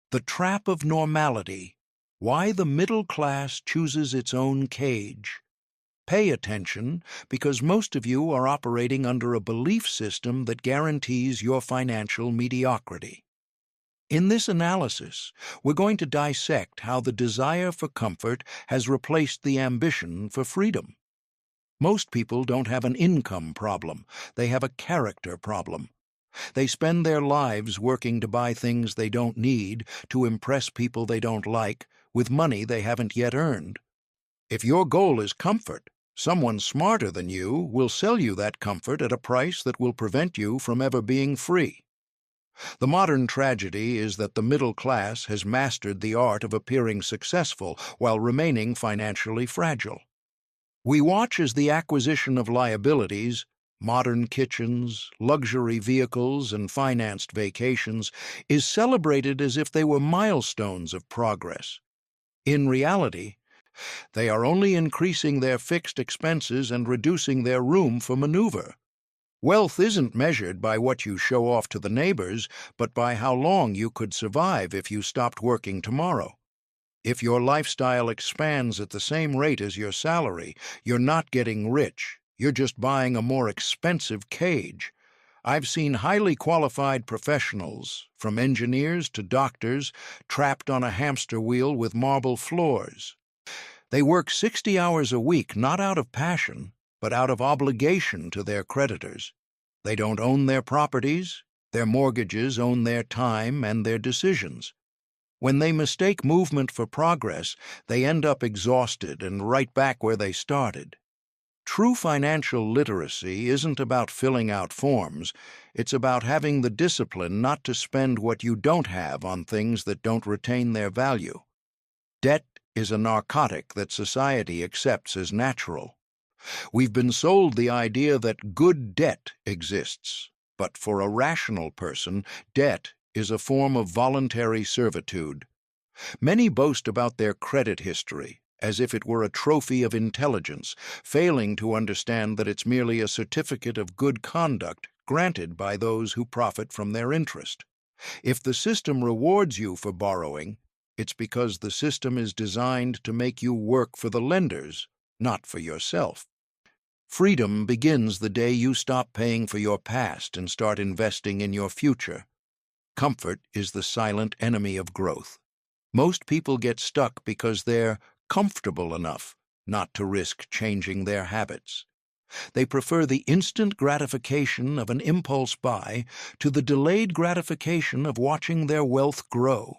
The Trap of Normality. Why the Middle Class Chooses Its Own Cage. Pay attention, because most of you are operating under a belief system that guarantees your financial mediocrity. In this analysis, we're going to dissect how the desire for comfort has replaced the ambition for freedom. Most people don't have an income problem, they have a character problem. They spend their lives working to buy things they don't need, to impress people they don't like, with money they haven't yet earned. If your goal is comfort, someone smarter than you will sell you that comfort at a price that will prevent you from ever being free. The modern tragedy is that the middle class has mastered the art of appearing successful while remaining financially fragile. We watch as the acquisition of liabilities, modern kitchens, luxury vehicles, and financed vacations, is celebrated as if they were milestones of progress. In reality, they are only increasing their fixed expenses and reducing their room for maneuver. Wealth isn't measured by what you show off to the neighbors, but by how long you could survive if you stopped working tomorrow. If your lifestyle expands at the same rate as your salary, you're not getting rich. You're just buying a more expensive cage. I've seen highly qualified professionals, from engineers to doctors, trapped on a hamster wheel with marble floors. They work 60 hours a week not out of passion, but out of obligation to their creditors. They don't own their properties. Their mortgages own their time and their decisions. When they mistake movement for progress, they end up exhausted and right back where they started. True financial literacy isn't about filling out forms. It's about having the discipline not to spend what you don't have on things that don't retain their value. Debt is a narcotic that society accepts as natural. We've been sold the idea that good debt exists, but for a rational person, debt is a form of voluntary servitude. Many boast about their credit history, as if it were a trophy of intelligence, failing to understand that it's merely a certificate of good conduct granted by those who profit from their interest. If the system rewards you for borrowing, it's because the system is designed to make you work for the lenders, not for yourself. Freedom begins the day you stop paying for your past and start investing in your future. Comfort is the silent enemy of growth. Most people get stuck because they're comfortable enough not to risk changing their habits. They prefer the instant gratification of an impulse buy to the delayed gratification of watching their wealth grow.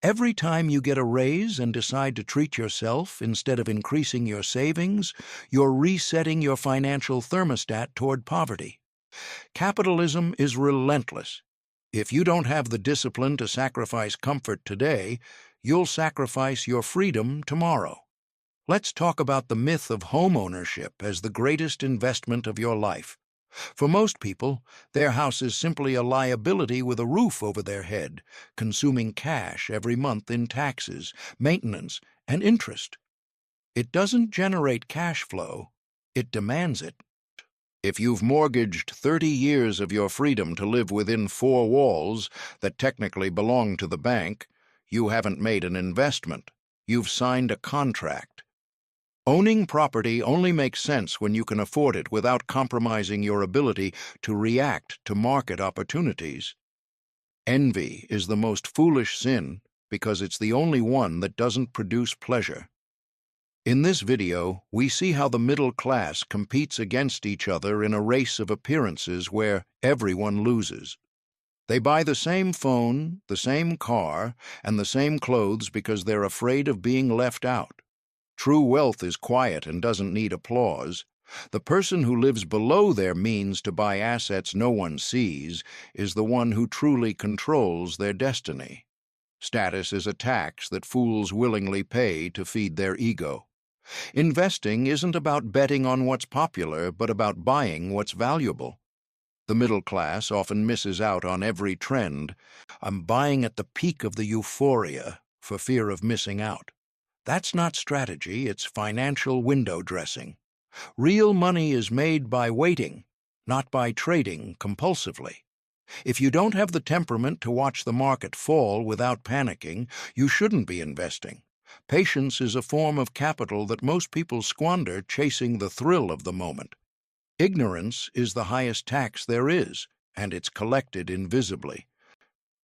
Every time you get a raise and decide to treat yourself instead of increasing your savings, you're resetting your financial thermostat toward poverty. Capitalism is relentless. If you don't have the discipline to sacrifice comfort today, you'll sacrifice your freedom tomorrow. Let's talk about the myth of home ownership as the greatest investment of your life. For most people, their house is simply a liability with a roof over their head, consuming cash every month in taxes, maintenance, and interest. It doesn't generate cash flow, it demands it. If you've mortgaged 30 years of your freedom to live within four walls that technically belong to the bank, you haven't made an investment. You've signed a contract. Owning property only makes sense when you can afford it without compromising your ability to react to market opportunities. Envy is the most foolish sin because it's the only one that doesn't produce pleasure. In this video, we see how the middle class competes against each other in a race of appearances where everyone loses. They buy the same phone, the same car, and the same clothes because they're afraid of being left out. True wealth is quiet and doesn't need applause. The person who lives below their means to buy assets no one sees is the one who truly controls their destiny. Status is a tax that fools willingly pay to feed their ego. Investing isn't about betting on what's popular, but about buying what's valuable. The middle class often misses out on every trend. I'm buying at the peak of the euphoria for fear of missing out. That's not strategy, it's financial window dressing. Real money is made by waiting, not by trading compulsively. If you don't have the temperament to watch the market fall without panicking, you shouldn't be investing. Patience is a form of capital that most people squander chasing the thrill of the moment. Ignorance is the highest tax there is, and it's collected invisibly.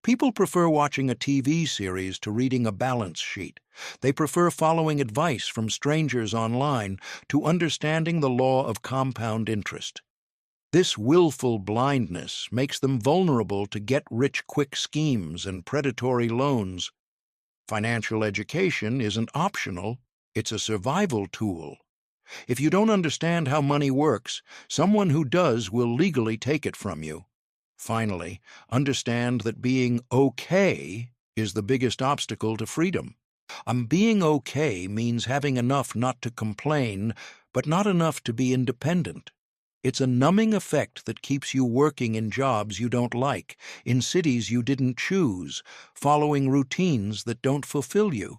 People prefer watching a TV series to reading a balance sheet. They prefer following advice from strangers online to understanding the law of compound interest. This willful blindness makes them vulnerable to get-rich-quick schemes and predatory loans. Financial education isn't optional, it's a survival tool. If you don't understand how money works, someone who does will legally take it from you. Finally, understand that being okay is the biggest obstacle to freedom. Being okay means having enough not to complain, but not enough to be independent. It's a numbing effect that keeps you working in jobs you don't like, in cities you didn't choose, following routines that don't fulfill you.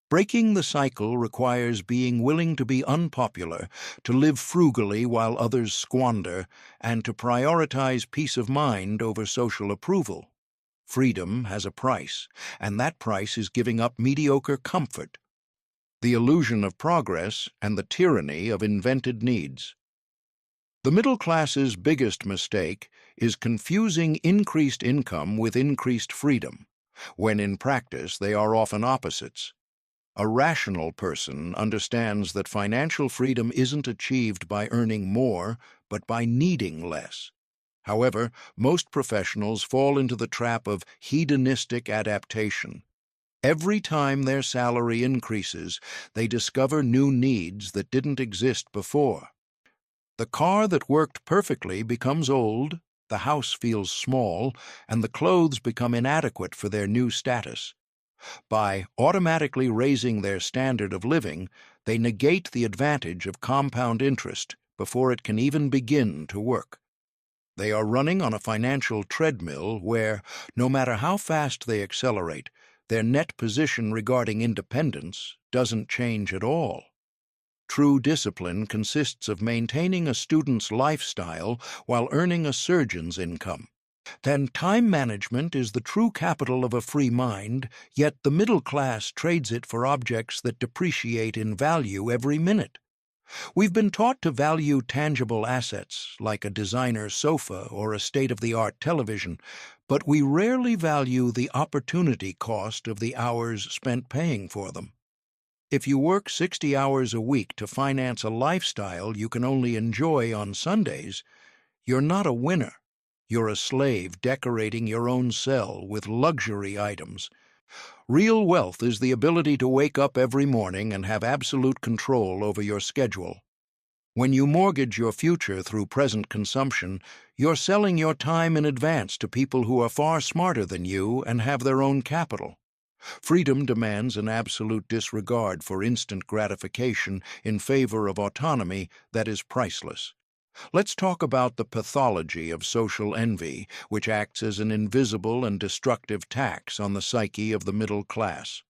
Breaking the cycle requires being willing to be unpopular, to live frugally while others squander, and to prioritize peace of mind over social approval. Freedom has a price, and that price is giving up mediocre comfort, the illusion of progress, and the tyranny of invented needs. The middle class's biggest mistake is confusing increased income with increased freedom, when in practice they are often opposites. A rational person understands that financial freedom isn't achieved by earning more, but by needing less. However, most professionals fall into the trap of hedonistic adaptation. Every time their salary increases, they discover new needs that didn't exist before. The car that worked perfectly becomes old, the house feels small, and the clothes become inadequate for their new status. By automatically raising their standard of living, they negate the advantage of compound interest before it can even begin to work. They are running on a financial treadmill where, no matter how fast they accelerate, their net position regarding independence doesn't change at all. True discipline consists of maintaining a student's lifestyle while earning a surgeon's income. Then time management is the true capital of a free mind, yet the middle class trades it for objects that depreciate in value every minute. We've been taught to value tangible assets, like a designer sofa or a state-of-the-art television, but we rarely value the opportunity cost of the hours spent paying for them. If you work 60 hours a week to finance a lifestyle you can only enjoy on Sundays, you're not a winner. You're a slave decorating your own cell with luxury items. Real wealth is the ability to wake up every morning and have absolute control over your schedule. When you mortgage your future through present consumption, you're selling your time in advance to people who are far smarter than you and have their own capital. Freedom demands an absolute disregard for instant gratification in favor of autonomy that is priceless. Let's talk about the pathology of social envy, which acts as an invisible and destructive tax on the psyche of the middle class.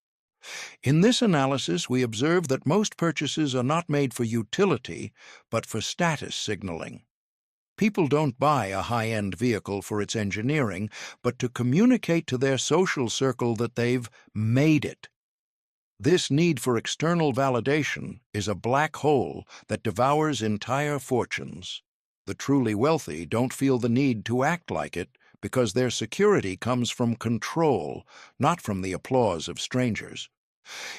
In this analysis, we observe that most purchases are not made for utility, but for status signaling. People don't buy a high-end vehicle for its engineering, but to communicate to their social circle that they've made it. This need for external validation is a black hole that devours entire fortunes. The truly wealthy don't feel the need to act like it because their security comes from control, not from the applause of strangers.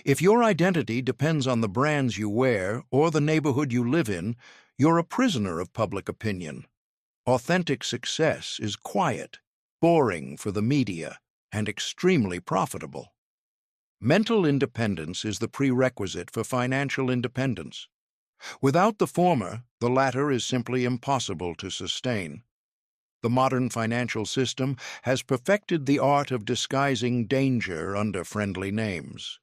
If your identity depends on the brands you wear or the neighborhood you live in, you're a prisoner of public opinion. Authentic success is quiet, boring for the media, and extremely profitable. Mental independence is the prerequisite for financial independence. Without the former, the latter is simply impossible to sustain. The modern financial system has perfected the art of disguising danger under friendly names.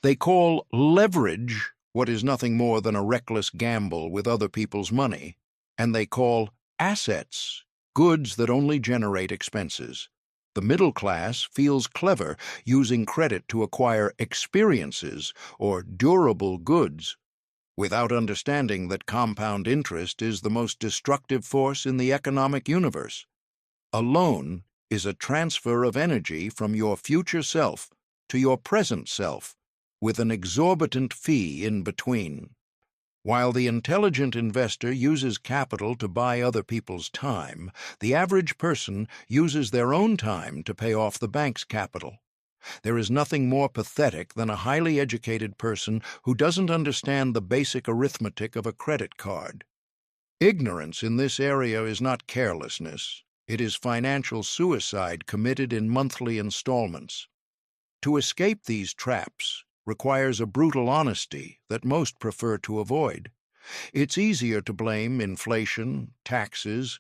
They call leverage what is nothing more than a reckless gamble with other people's money, and they call assets goods that only generate expenses. The middle class feels clever using credit to acquire experiences or durable goods, without understanding that compound interest is the most destructive force in the economic universe. A loan is a transfer of energy from your future self to your present self, with an exorbitant fee in between. While the intelligent investor uses capital to buy other people's time, the average person uses their own time to pay off the bank's capital. There is nothing more pathetic than a highly educated person who doesn't understand the basic arithmetic of a credit card. Ignorance in this area is not carelessness. It is financial suicide committed in monthly installments. To escape these traps requires a brutal honesty that most prefer to avoid. It's easier to blame inflation, taxes,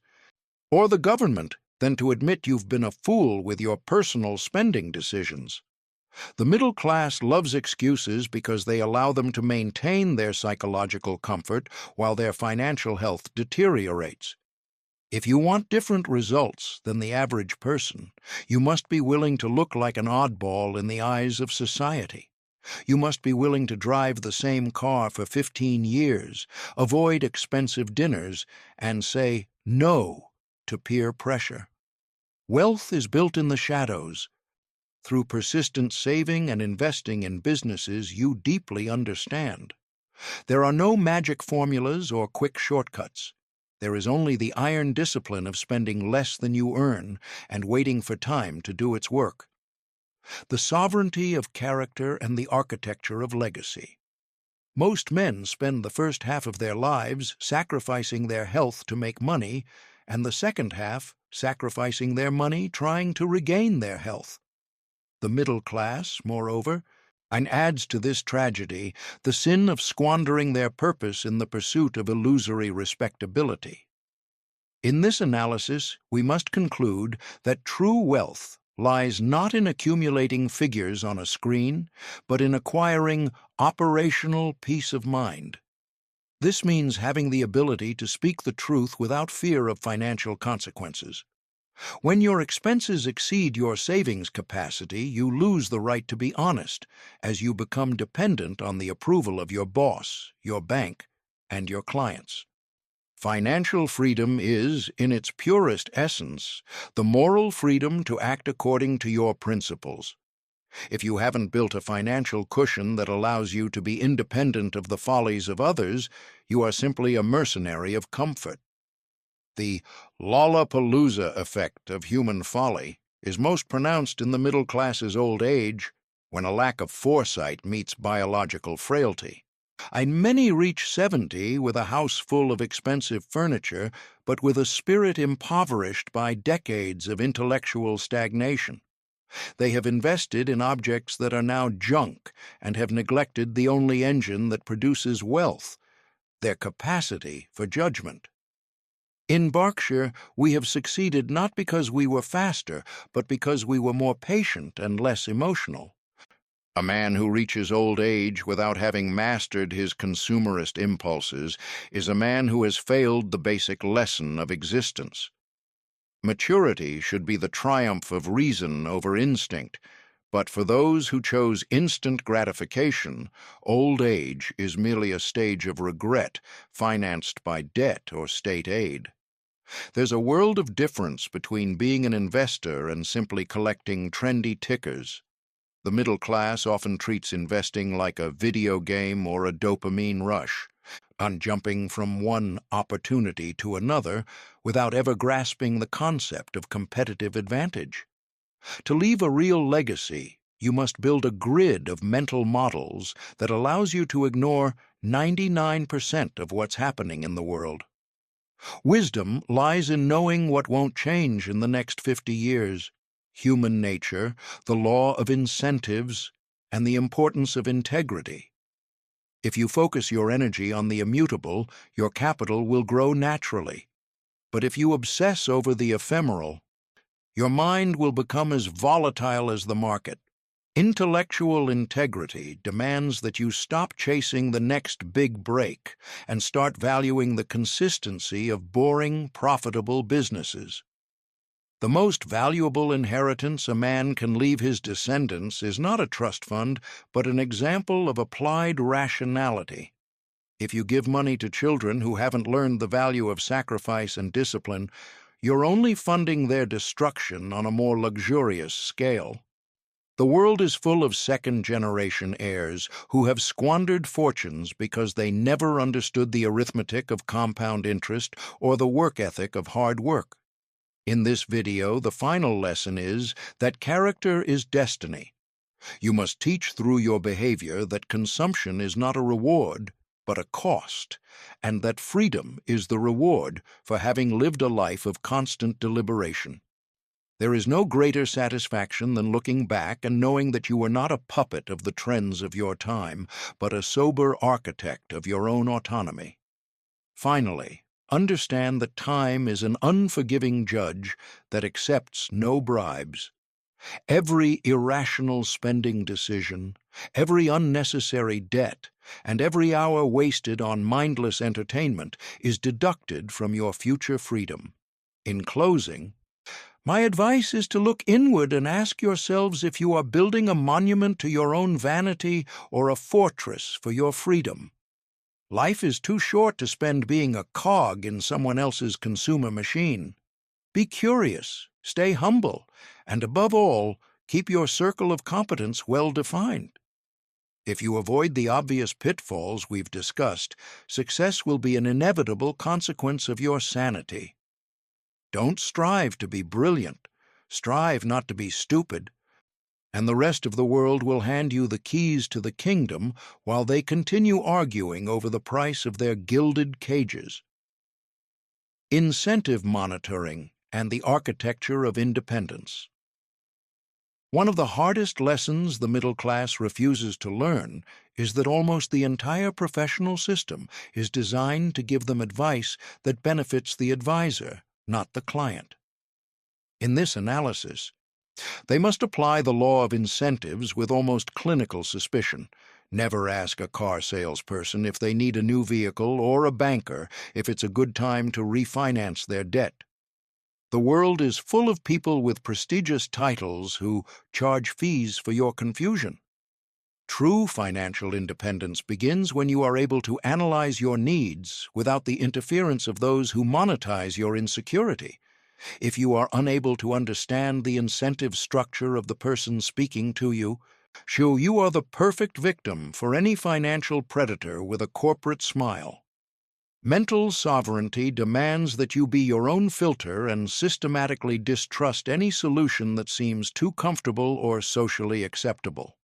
or the government than to admit you've been a fool with your personal spending decisions. The middle class loves excuses because they allow them to maintain their psychological comfort while their financial health deteriorates. If you want different results than the average person, you must be willing to look like an oddball in the eyes of society. You must be willing to drive the same car for 15 years, avoid expensive dinners, and say no to peer pressure. Wealth is built in the shadows, through persistent saving and investing in businesses you deeply understand. There are no magic formulas or quick shortcuts. There is only the iron discipline of spending less than you earn and waiting for time to do its work. The sovereignty of character and the architecture of legacy. Most men spend the first half of their lives sacrificing their health to make money, and the second half sacrificing their money trying to regain their health. The middle class, moreover, and adds to this tragedy the sin of squandering their purpose in the pursuit of illusory respectability. In this analysis, we must conclude that true wealth lies not in accumulating figures on a screen, but in acquiring operational peace of mind. This means having the ability to speak the truth without fear of financial consequences. When your expenses exceed your savings capacity, you lose the right to be honest, as you become dependent on the approval of your boss, your bank, and your clients. Financial freedom is, in its purest essence, the moral freedom to act according to your principles. If you haven't built a financial cushion that allows you to be independent of the follies of others, you are simply a mercenary of comfort. The Lollapalooza effect of human folly is most pronounced in the middle class's old age, when a lack of foresight meets biological frailty. And many reach 70 with a house full of expensive furniture, but with a spirit impoverished by decades of intellectual stagnation. They have invested in objects that are now junk and have neglected the only engine that produces wealth, their capacity for judgment. In Berkshire, we have succeeded not because we were faster, but because we were more patient and less emotional. A man who reaches old age without having mastered his consumerist impulses is a man who has failed the basic lesson of existence. Maturity should be the triumph of reason over instinct, but for those who chose instant gratification, old age is merely a stage of regret financed by debt or state aid. There's a world of difference between being an investor and simply collecting trendy tickers. The middle class often treats investing like a video game or a dopamine rush, on jumping from one opportunity to another without ever grasping the concept of competitive advantage. To leave a real legacy, you must build a grid of mental models that allows you to ignore 99% of what's happening in the world. Wisdom lies in knowing what won't change in the next 50 years. Human nature, the law of incentives, and the importance of integrity. If you focus your energy on the immutable, your capital will grow naturally. But if you obsess over the ephemeral, your mind will become as volatile as the market. Intellectual integrity demands that you stop chasing the next big break and start valuing the consistency of boring, profitable businesses. The most valuable inheritance a man can leave his descendants is not a trust fund, but an example of applied rationality. If you give money to children who haven't learned the value of sacrifice and discipline, you're only funding their destruction on a more luxurious scale. The world is full of second-generation heirs who have squandered fortunes because they never understood the arithmetic of compound interest or the work ethic of hard work. In this video, the final lesson is that character is destiny. You must teach through your behavior that consumption is not a reward, but a cost, and that freedom is the reward for having lived a life of constant deliberation. There is no greater satisfaction than looking back and knowing that you were not a puppet of the trends of your time, but a sober architect of your own autonomy. Finally, understand that time is an unforgiving judge that accepts no bribes. Every irrational spending decision, every unnecessary debt, and every hour wasted on mindless entertainment is deducted from your future freedom. In closing, my advice is to look inward and ask yourselves if you are building a monument to your own vanity or a fortress for your freedom. Life is too short to spend being a cog in someone else's consumer machine. Be curious, stay humble, and above all, keep your circle of competence well defined. If you avoid the obvious pitfalls we've discussed, success will be an inevitable consequence of your sanity. Don't strive to be brilliant, strive not to be stupid, and the rest of the world will hand you the keys to the kingdom while they continue arguing over the price of their gilded cages. Incentive monitoring and the architecture of independence. One of the hardest lessons the middle class refuses to learn is that almost the entire professional system is designed to give them advice that benefits the advisor, not the client. In this analysis, they must apply the law of incentives with almost clinical suspicion. Never ask a car salesperson if they need a new vehicle or a banker if it's a good time to refinance their debt. The world is full of people with prestigious titles who charge fees for your confusion. True financial independence begins when you are able to analyze your needs without the interference of those who monetize your insecurity. If you are unable to understand the incentive structure of the person speaking to you, you are the perfect victim for any financial predator with a corporate smile. Mental sovereignty demands that you be your own filter and systematically distrust any solution that seems too comfortable or socially acceptable.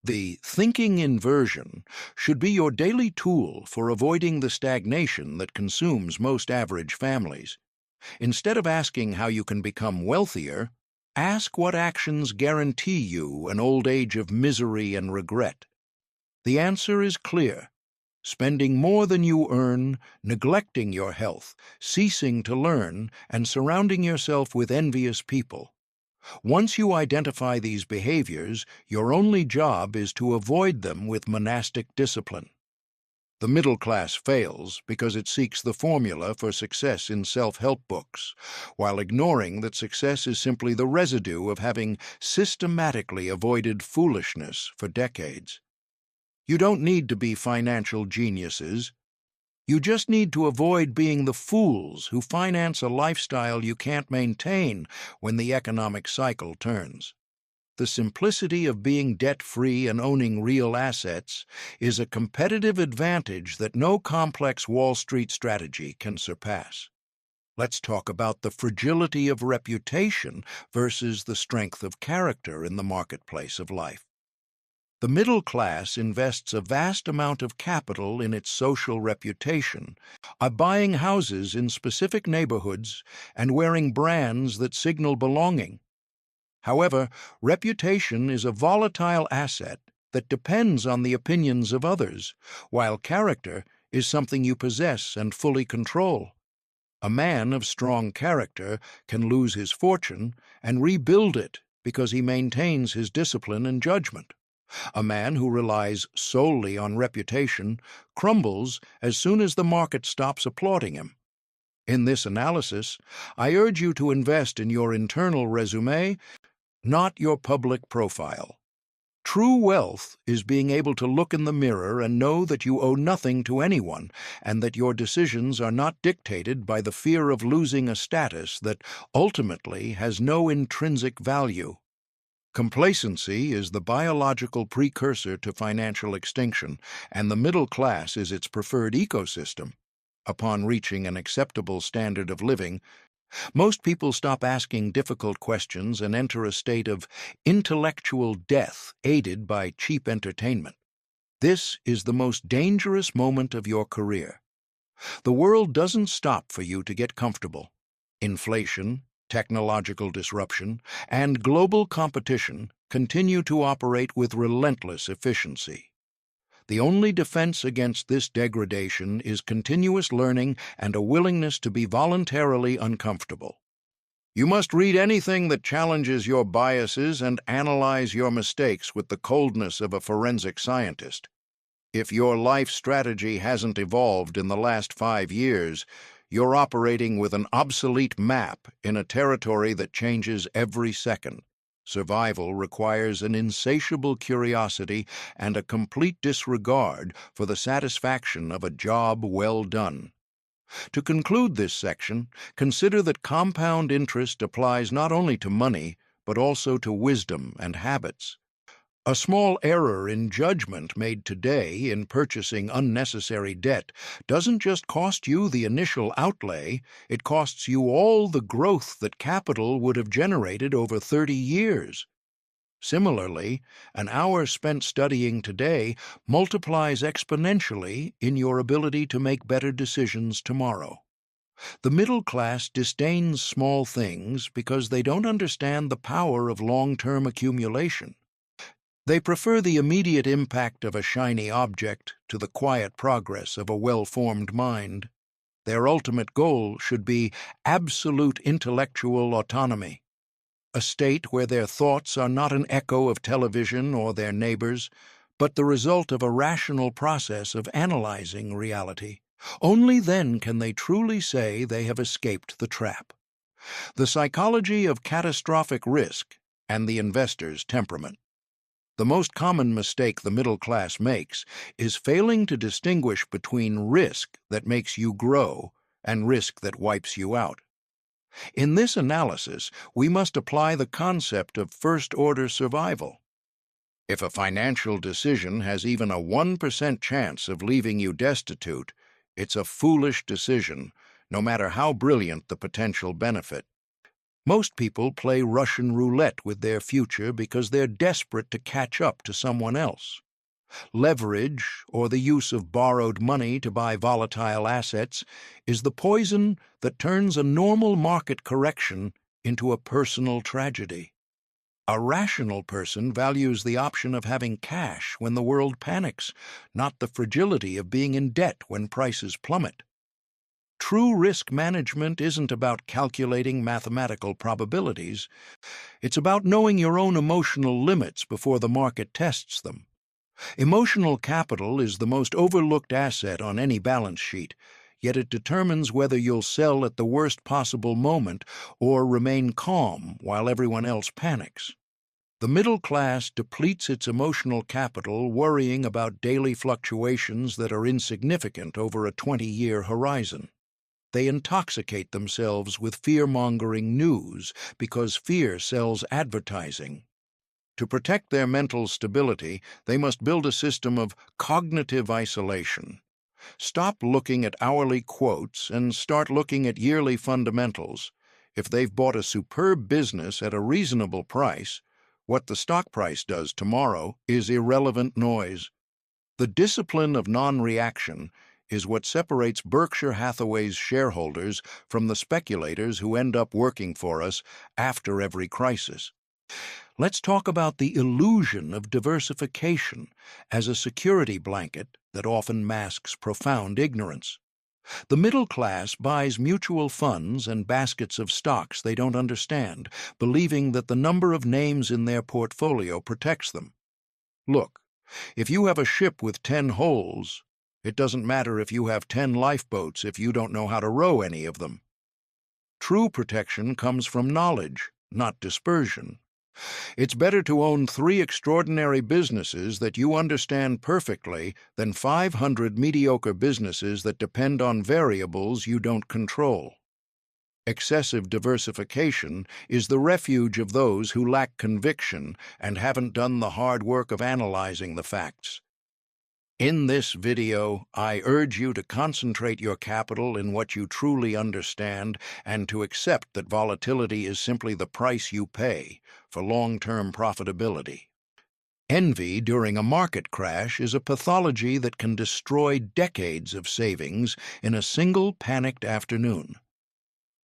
The thinking inversion should be your daily tool for avoiding the stagnation that consumes most average families. Instead of asking how you can become wealthier, ask what actions guarantee you an old age of misery and regret. The answer is clear. Spending more than you earn, neglecting your health, ceasing to learn, and surrounding yourself with envious people. Once you identify these behaviors, your only job is to avoid them with monastic discipline. The middle class fails because it seeks the formula for success in self-help books, while ignoring that success is simply the residue of having systematically avoided foolishness for decades. You don't need to be financial geniuses. You just need to avoid being the fools who finance a lifestyle you can't maintain when the economic cycle turns. The simplicity of being debt-free and owning real assets is a competitive advantage that no complex Wall Street strategy can surpass. Let's talk about the fragility of reputation versus the strength of character in the marketplace of life. The middle class invests a vast amount of capital in its social reputation, buying houses in specific neighborhoods and wearing brands that signal belonging. However, reputation is a volatile asset that depends on the opinions of others, while character is something you possess and fully control. A man of strong character can lose his fortune and rebuild it because he maintains his discipline and judgment. A man who relies solely on reputation crumbles as soon as the market stops applauding him. In this analysis, I urge you to invest in your internal resume, not your public profile. True wealth is being able to look in the mirror and know that you owe nothing to anyone and that your decisions are not dictated by the fear of losing a status that ultimately has no intrinsic value. Complacency is the biological precursor to financial extinction, and the middle class is its preferred ecosystem. Upon reaching an acceptable standard of living, most people stop asking difficult questions and enter a state of intellectual death aided by cheap entertainment. This is the most dangerous moment of your career. The world doesn't stop for you to get comfortable. Inflation, technological disruption, and global competition continue to operate with relentless efficiency. The only defense against this degradation is continuous learning and a willingness to be voluntarily uncomfortable. You must read anything that challenges your biases and analyze your mistakes with the coldness of a forensic scientist. If your life strategy hasn't evolved in the last 5 years, you're operating with an obsolete map in a territory that changes every second. Survival requires an insatiable curiosity and a complete disregard for the satisfaction of a job well done. To conclude this section, consider that compound interest applies not only to money, but also to wisdom and habits. A small error in judgment made today in purchasing unnecessary debt doesn't just cost you the initial outlay, it costs you all the growth that capital would have generated over 30 years. Similarly, an hour spent studying today multiplies exponentially in your ability to make better decisions tomorrow. The middle class disdains small things because they don't understand the power of long-term accumulation. They prefer the immediate impact of a shiny object to the quiet progress of a well-formed mind. Their ultimate goal should be absolute intellectual autonomy, a state where their thoughts are not an echo of television or their neighbors, but the result of a rational process of analyzing reality. Only then can they truly say they have escaped the trap. The psychology of catastrophic risk and the investor's temperament. The most common mistake the middle class makes is failing to distinguish between risk that makes you grow and risk that wipes you out. In this analysis, we must apply the concept of first-order survival. If a financial decision has even a 1% chance of leaving you destitute, it's a foolish decision, no matter how brilliant the potential benefit. Most people play Russian roulette with their future because they're desperate to catch up to someone else. Leverage, or the use of borrowed money to buy volatile assets, is the poison that turns a normal market correction into a personal tragedy. A rational person values the option of having cash when the world panics, not the fragility of being in debt when prices plummet. True risk management isn't about calculating mathematical probabilities. It's about knowing your own emotional limits before the market tests them. Emotional capital is the most overlooked asset on any balance sheet, yet it determines whether you'll sell at the worst possible moment or remain calm while everyone else panics. The middle class depletes its emotional capital worrying about daily fluctuations that are insignificant over a 20-year horizon. They intoxicate themselves with fear-mongering news because fear sells advertising. To protect their mental stability, they must build a system of cognitive isolation. Stop looking at hourly quotes and start looking at yearly fundamentals. If they've bought a superb business at a reasonable price, what the stock price does tomorrow is irrelevant noise. The discipline of non-reaction is what separates Berkshire Hathaway's shareholders from the speculators who end up working for us after every crisis. Let's talk about the illusion of diversification as a security blanket that often masks profound ignorance. The middle class buys mutual funds and baskets of stocks they don't understand, believing that the number of names in their portfolio protects them. Look, if you have a ship with 10 holes, it doesn't matter if you have 10 lifeboats if you don't know how to row any of them. True protection comes from knowledge, not dispersion. It's better to own 3 extraordinary businesses that you understand perfectly than 500 mediocre businesses that depend on variables you don't control. Excessive diversification is the refuge of those who lack conviction and haven't done the hard work of analyzing the facts. In this video, I urge you to concentrate your capital in what you truly understand and to accept that volatility is simply the price you pay for long-term profitability. Envy during a market crash is a pathology that can destroy decades of savings in a single panicked afternoon.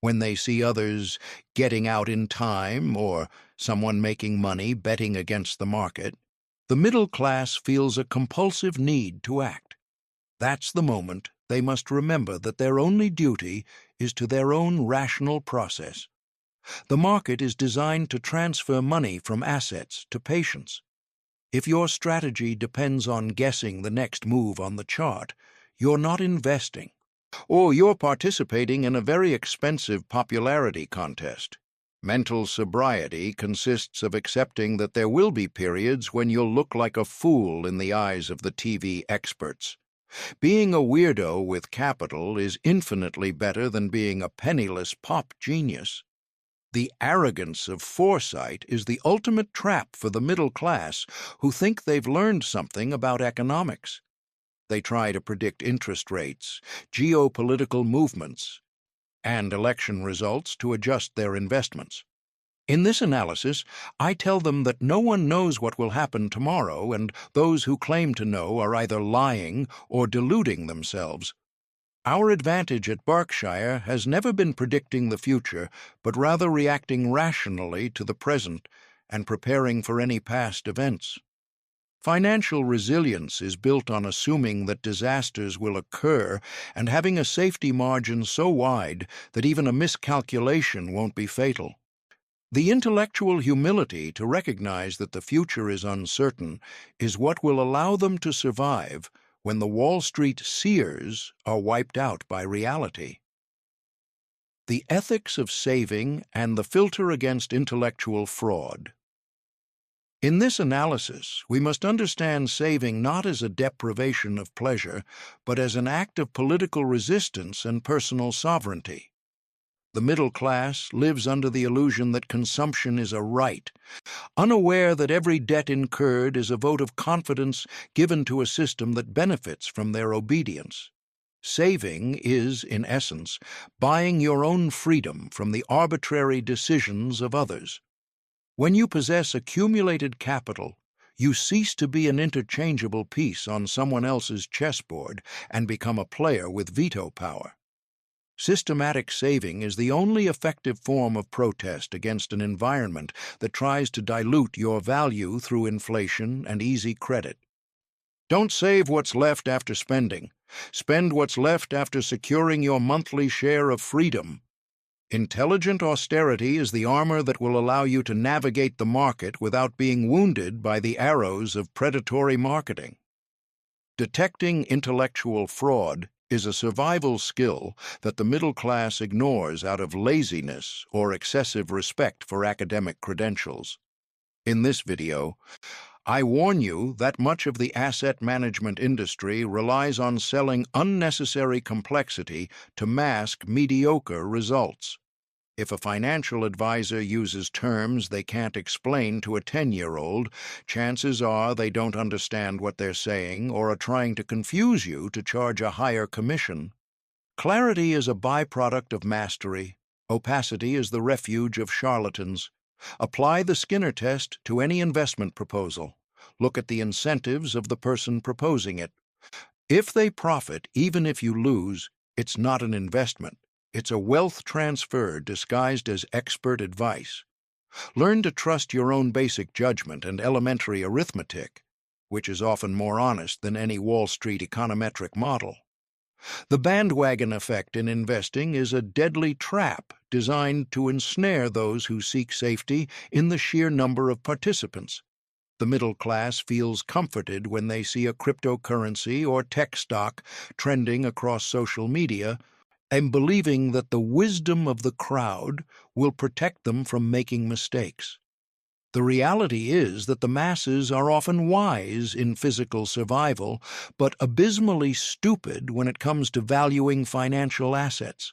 When they see others getting out in time or someone making money betting against the market, the middle class feels a compulsive need to act. That's the moment they must remember that their only duty is to their own rational process. The market is designed to transfer money from assets to patience. If your strategy depends on guessing the next move on the chart, you're not investing, or you're participating in a very expensive popularity contest. Mental sobriety consists of accepting that there will be periods when you'll look like a fool in the eyes of the TV experts. Being a weirdo with capital is infinitely better than being a penniless pop genius. The arrogance of foresight is the ultimate trap for the middle class who think they've learned something about economics. They try to predict interest rates, geopolitical movements, and election results to adjust their investments. In this analysis, I tell them that no one knows what will happen tomorrow, and those who claim to know are either lying or deluding themselves. Our advantage at Berkshire has never been predicting the future, but rather reacting rationally to the present and preparing for any past events. Financial resilience is built on assuming that disasters will occur and having a safety margin so wide that even a miscalculation won't be fatal. The intellectual humility to recognize that the future is uncertain is what will allow them to survive when the Wall Street seers are wiped out by reality. The ethics of saving and the filter against intellectual fraud. In this analysis, we must understand saving not as a deprivation of pleasure, but as an act of political resistance and personal sovereignty. The middle class lives under the illusion that consumption is a right, unaware that every debt incurred is a vote of confidence given to a system that benefits from their obedience. Saving is, in essence, buying your own freedom from the arbitrary decisions of others. When you possess accumulated capital, you cease to be an interchangeable piece on someone else's chessboard and become a player with veto power. Systematic saving is the only effective form of protest against an environment that tries to dilute your value through inflation and easy credit. Don't save what's left after spending. Spend what's left after securing your monthly share of freedom. Intelligent austerity is the armor that will allow you to navigate the market without being wounded by the arrows of predatory marketing. Detecting intellectual fraud is a survival skill that the middle class ignores out of laziness or excessive respect for academic credentials. In this video, I warn you that much of the asset management industry relies on selling unnecessary complexity to mask mediocre results. If a financial advisor uses terms they can't explain to a 10-year-old, chances are they don't understand what they're saying or are trying to confuse you to charge a higher commission. Clarity is a byproduct of mastery. Opacity is the refuge of charlatans. Apply the Skinner test to any investment proposal. Look at the incentives of the person proposing it. If they profit, even if you lose, it's not an investment. It's a wealth transfer disguised as expert advice. Learn to trust your own basic judgment and elementary arithmetic, which is often more honest than any Wall Street econometric model. The bandwagon effect in investing is a deadly trap designed to ensnare those who seek safety in the sheer number of participants. The middle class feels comforted when they see a cryptocurrency or tech stock trending across social media, and believing that the wisdom of the crowd will protect them from making mistakes. The reality is that the masses are often wise in physical survival, but abysmally stupid when it comes to valuing financial assets.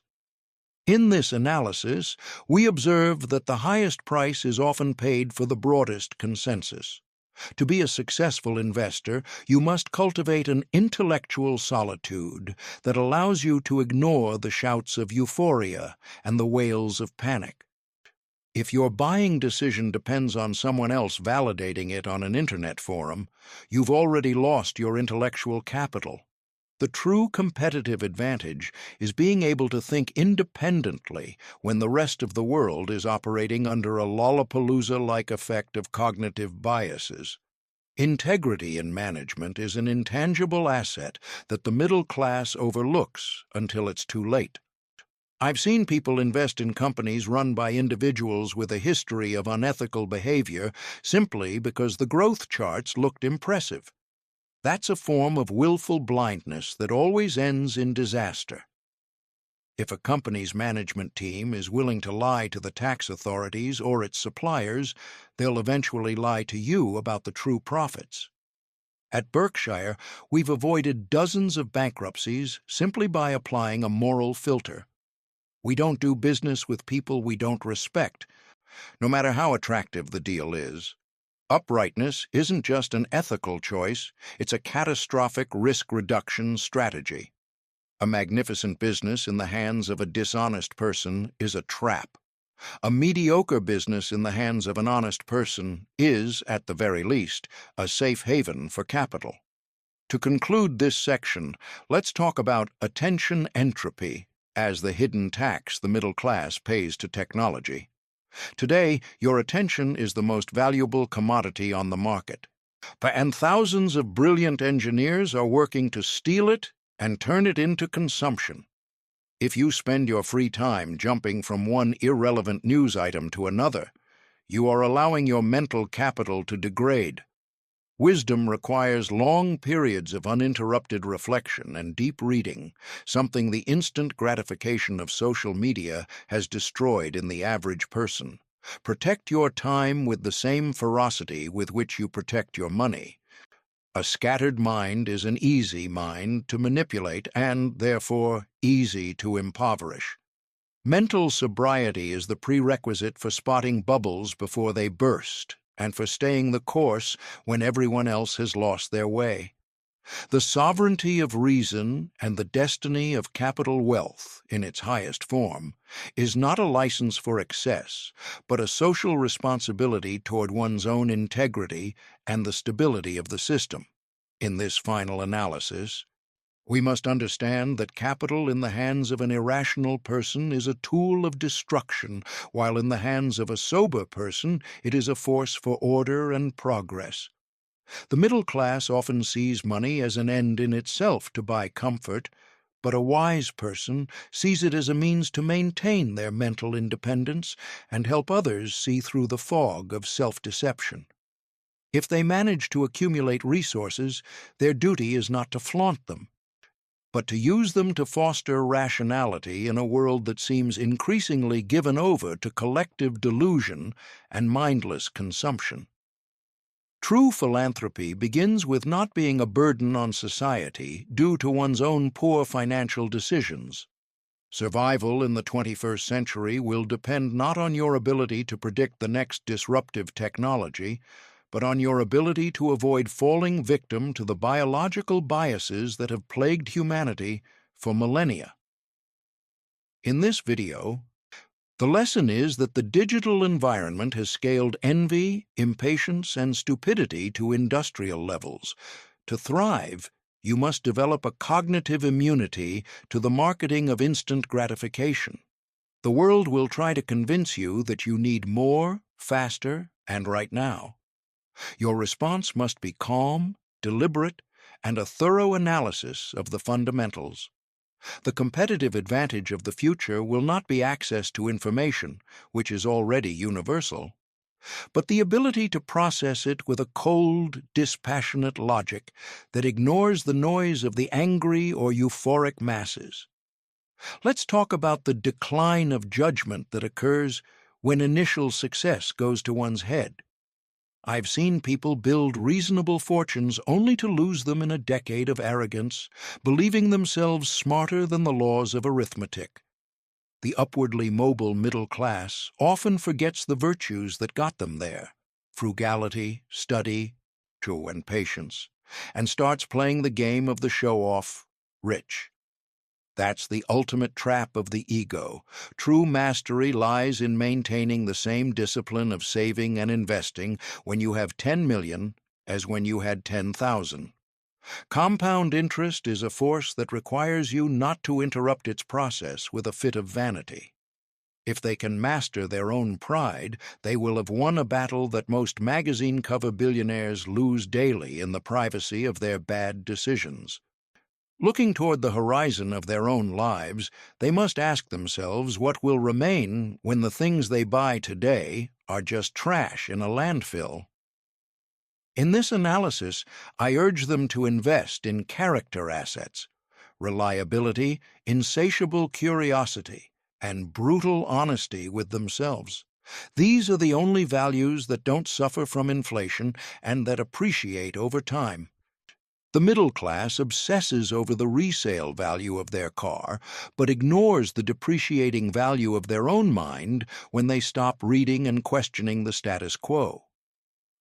In this analysis, we observe that the highest price is often paid for the broadest consensus. To be a successful investor, you must cultivate an intellectual solitude that allows you to ignore the shouts of euphoria and the wails of panic. If your buying decision depends on someone else validating it on an internet forum, you've already lost your intellectual capital. The true competitive advantage is being able to think independently when the rest of the world is operating under a Lollapalooza-like effect of cognitive biases. Integrity in management is an intangible asset that the middle class overlooks until it's too late. I've seen people invest in companies run by individuals with a history of unethical behavior simply because the growth charts looked impressive. That's a form of willful blindness that always ends in disaster. If a company's management team is willing to lie to the tax authorities or its suppliers, they'll eventually lie to you about the true profits. At Berkshire, we've avoided dozens of bankruptcies simply by applying a moral filter. We don't do business with people we don't respect, no matter how attractive the deal is. Uprightness isn't just an ethical choice, it's a catastrophic risk reduction strategy. A magnificent business in the hands of a dishonest person is a trap. A mediocre business in the hands of an honest person is, at the very least, a safe haven for capital. To conclude this section, let's talk about attention entropy as the hidden tax the middle class pays to technology. Today, your attention is the most valuable commodity on the market, and thousands of brilliant engineers are working to steal it and turn it into consumption. If you spend your free time jumping from one irrelevant news item to another, you are allowing your mental capital to degrade. Wisdom requires long periods of uninterrupted reflection and deep reading, something the instant gratification of social media has destroyed in the average person. Protect your time with the same ferocity with which you protect your money. A scattered mind is an easy mind to manipulate and, therefore, easy to impoverish. Mental sobriety is the prerequisite for spotting bubbles before they burst, and for staying the course when everyone else has lost their way. The sovereignty of reason and the destiny of capital wealth, in its highest form, is not a license for excess, but a social responsibility toward one's own integrity and the stability of the system. In this final analysis, we must understand that capital in the hands of an irrational person is a tool of destruction, while in the hands of a sober person it is a force for order and progress. The middle class often sees money as an end in itself to buy comfort, but a wise person sees it as a means to maintain their mental independence and help others see through the fog of self-deception. If they manage to accumulate resources, their duty is not to flaunt them, but to use them to foster rationality in a world that seems increasingly given over to collective delusion and mindless consumption. True philanthropy begins with not being a burden on society due to one's own poor financial decisions. Survival in the 21st century will depend not on your ability to predict the next disruptive technology, but on your ability to avoid falling victim to the biological biases that have plagued humanity for millennia. In this video, the lesson is that the digital environment has scaled envy, impatience, and stupidity to industrial levels. To thrive, you must develop a cognitive immunity to the marketing of instant gratification. The world will try to convince you that you need more, faster, and right now. Your response must be calm, deliberate, and a thorough analysis of the fundamentals. The competitive advantage of the future will not be access to information, which is already universal, but the ability to process it with a cold, dispassionate logic that ignores the noise of the angry or euphoric masses. Let's talk about the decline of judgment that occurs when initial success goes to one's head. I've seen people build reasonable fortunes only to lose them in a decade of arrogance, believing themselves smarter than the laws of arithmetic. The upwardly mobile middle class often forgets the virtues that got them there: frugality, study, and patience, and starts playing the game of the show-off rich. That's the ultimate trap of the ego. True mastery lies in maintaining the same discipline of saving and investing when you have 10 million as when you had 10,000. Compound interest is a force that requires you not to interrupt its process with a fit of vanity. If they can master their own pride, they will have won a battle that most magazine cover billionaires lose daily in the privacy of their bad decisions. Looking toward the horizon of their own lives, they must ask themselves what will remain when the things they buy today are just trash in a landfill. In this analysis, I urge them to invest in character assets: reliability, insatiable curiosity, and brutal honesty with themselves. These are the only values that don't suffer from inflation and that appreciate over time. The middle class obsesses over the resale value of their car, but ignores the depreciating value of their own mind when they stop reading and questioning the status quo.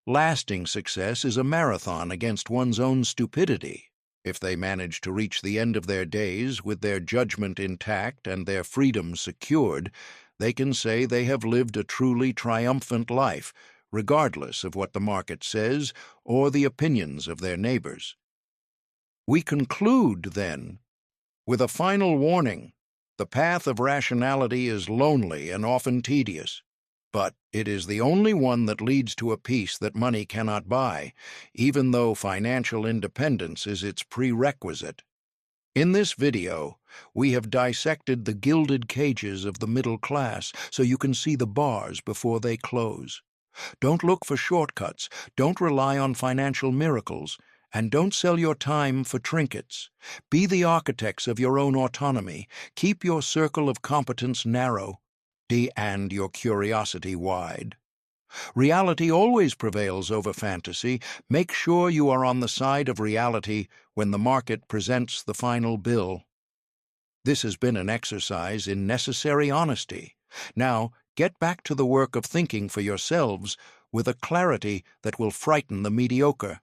Lasting success is a marathon against one's own stupidity. If they manage to reach the end of their days with their judgment intact and their freedom secured, they can say they have lived a truly triumphant life, regardless of what the market says or the opinions of their neighbors. We conclude, then, with a final warning. The path of rationality is lonely and often tedious, but it is the only one that leads to a peace that money cannot buy, even though financial independence is its prerequisite. In this video, we have dissected the gilded cages of the middle class so you can see the bars before they close. Don't look for shortcuts, don't rely on financial miracles, and don't sell your time for trinkets. Be the architects of your own autonomy. Keep your circle of competence narrow, and your curiosity wide. Reality always prevails over fantasy. Make sure you are on the side of reality when the market presents the final bill. This has been an exercise in necessary honesty. Now, get back to the work of thinking for yourselves with a clarity that will frighten the mediocre.